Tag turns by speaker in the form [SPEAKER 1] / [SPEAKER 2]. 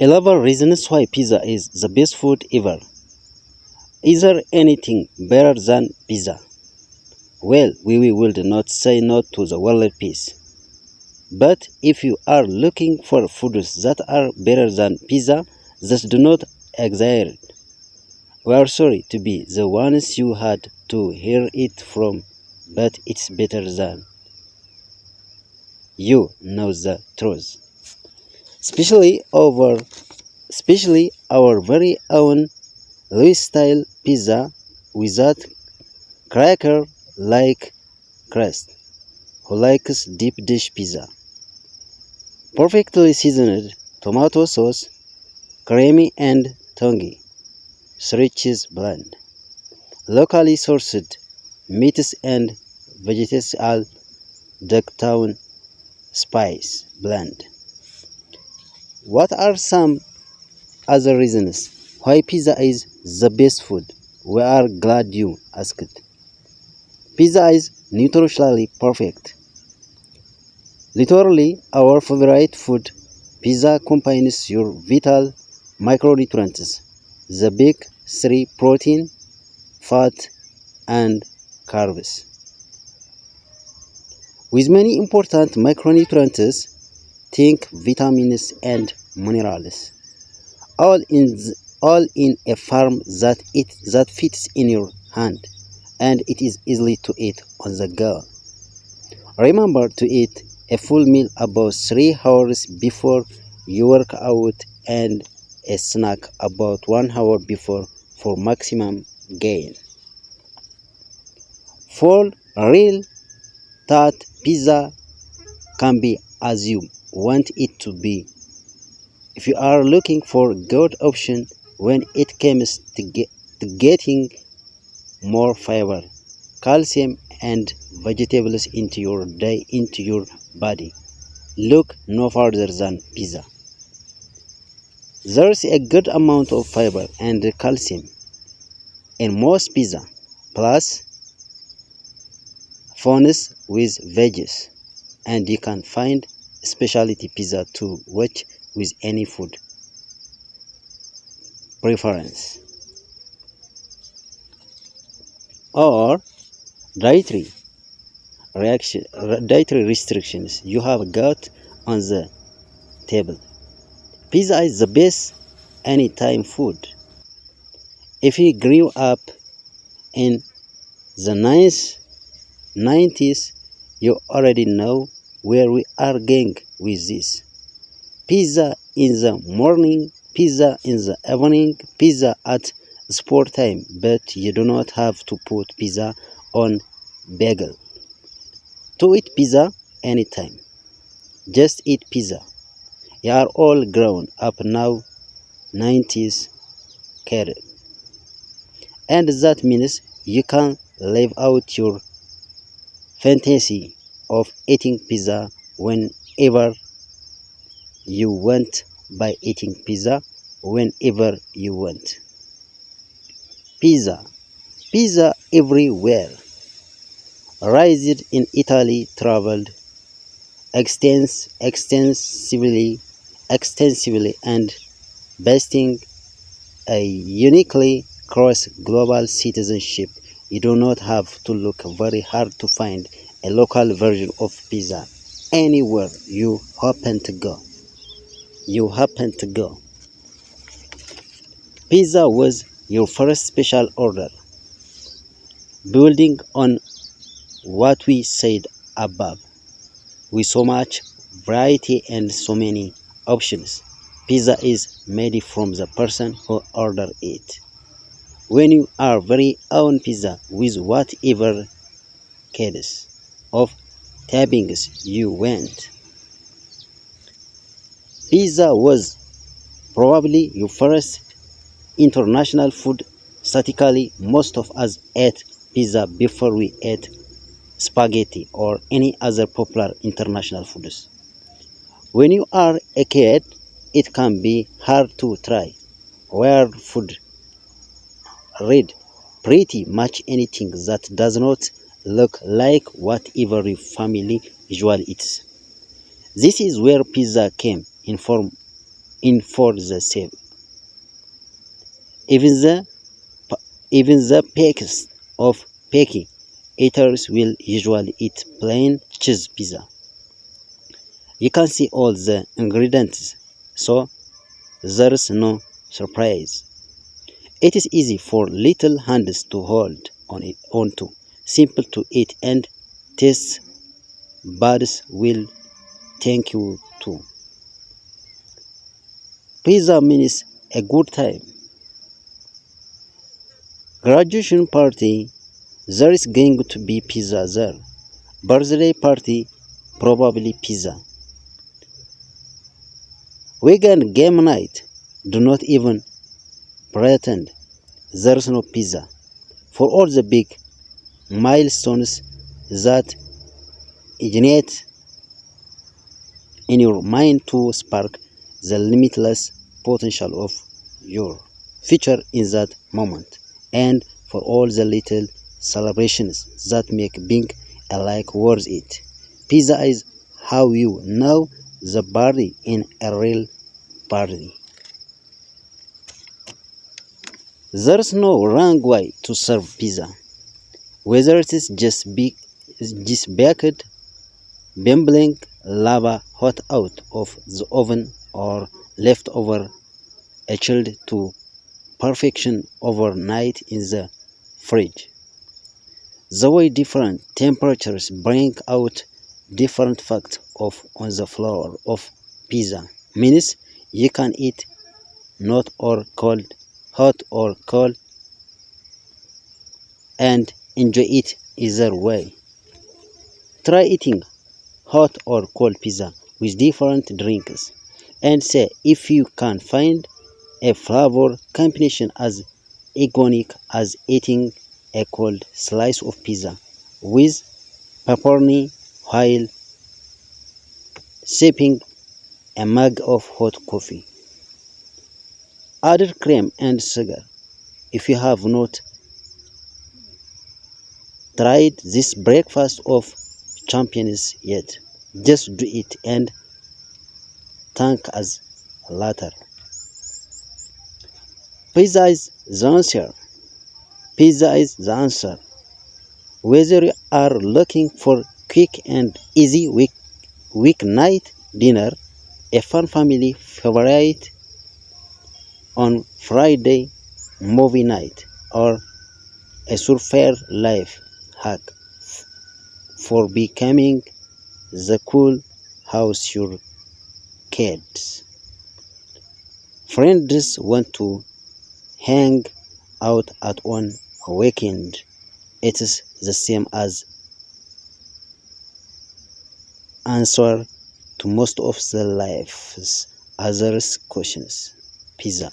[SPEAKER 1] 11 reasons why pizza is the best food ever. Is there anything better than pizza? Well, we will not say no to the world peace. But if you are looking for foods that are better than pizza, just do not exaggerate. We are sorry to be the ones you had to hear it from, but it's better than you know the truth. Especially our very own Louis style pizza without cracker like crust, who likes deep dish pizza. Perfectly seasoned tomato sauce, creamy and tangy, three cheese blend, locally sourced meats and vegetable Ducktown spice blend. What are some other reasons why pizza is the best food? We are glad you asked. Pizza is nutritionally perfect. Literally our favorite food, pizza combines your vital micronutrients, the big three: protein, fat, and carbs, with many important micronutrients, think vitamins and minerals, all in all in a form that fits in your hand, and it is easy to eat on the go. Remember to eat a full meal about 3 hours before you work out and a snack about 1 hour before for maximum gain. For real, that pizza can be as you want it to be. If you are looking for a good option when it comes to getting more fiber, calcium, and vegetables into your body, look no further than pizza. There's a good amount of fiber and calcium in most pizza, plus funnels with veggies, and you can find specialty pizza to watch with any food preference or dietary dietary restrictions you have got on the table. Pizza is the best anytime food. If you grew up in the 90s, you already know where we are going with this. Pizza in the morning, pizza in the evening, pizza at sport time, but you do not have to put pizza on bagel to eat pizza anytime. Just eat pizza. You are all grown up now, 90s kid, and that means you can live out your fantasy of eating pizza whenever you want by eating pizza whenever you want. Pizza. Pizza everywhere. Raised in Italy, traveled extensively and boasting a uniquely cross-global citizenship. You do not have to look very hard to find a local version of pizza anywhere you happen to go. Pizza was your first special order. Building on what we said above, with so much variety and so many options, pizza is made from the person who ordered it. When you are very own pizza with whatever kinds of toppings you want. Pizza was probably your first international food. Statistically, most of us ate pizza before we ate spaghetti or any other popular international foods. When you are a kid, it can be hard to try weird food, read pretty much anything that does not look like whatever your family usually eats. This is where pizza came in from in for the same. Even the even the pickest of picky eaters will usually eat plain cheese pizza. You can see all the ingredients, so there's no surprise. It is easy for little hands to hold onto, simple to eat, and taste buds will thank you too. Pizza means a good time. Graduation party, there is going to be pizza there. Birthday party, probably pizza. Weekend game night, do not even pretend there's no pizza. For all the big milestones that ignite in your mind to spark the limitless potential of your future in that moment, and for all the little celebrations that make being alike worth it. Pizza is how you know the party in a real party. There's no wrong way to serve pizza, whether it is just baked, bubbling lava hot out of the oven or left over chilled to perfection overnight in the fridge. The way different temperatures bring out different facts of on the floor of pizza means you can eat hot or cold, and enjoy it either way. Try eating hot or cold pizza with different drinks and say if you can find a flavor combination as iconic as eating a cold slice of pizza with pepperoni while sipping a mug of hot coffee. Add cream and sugar. If you have not tried this breakfast of champions yet, just do it and thank us later. Pizza is the answer. Pizza is the answer. Whether you are looking for quick and easy weeknight dinner, a fun family favorite on Friday movie night, or a surfer life hack for becoming the cool house your kids friends want to hang out at on a weekend, it is the same as answer to most of the life's other questions. Pizza.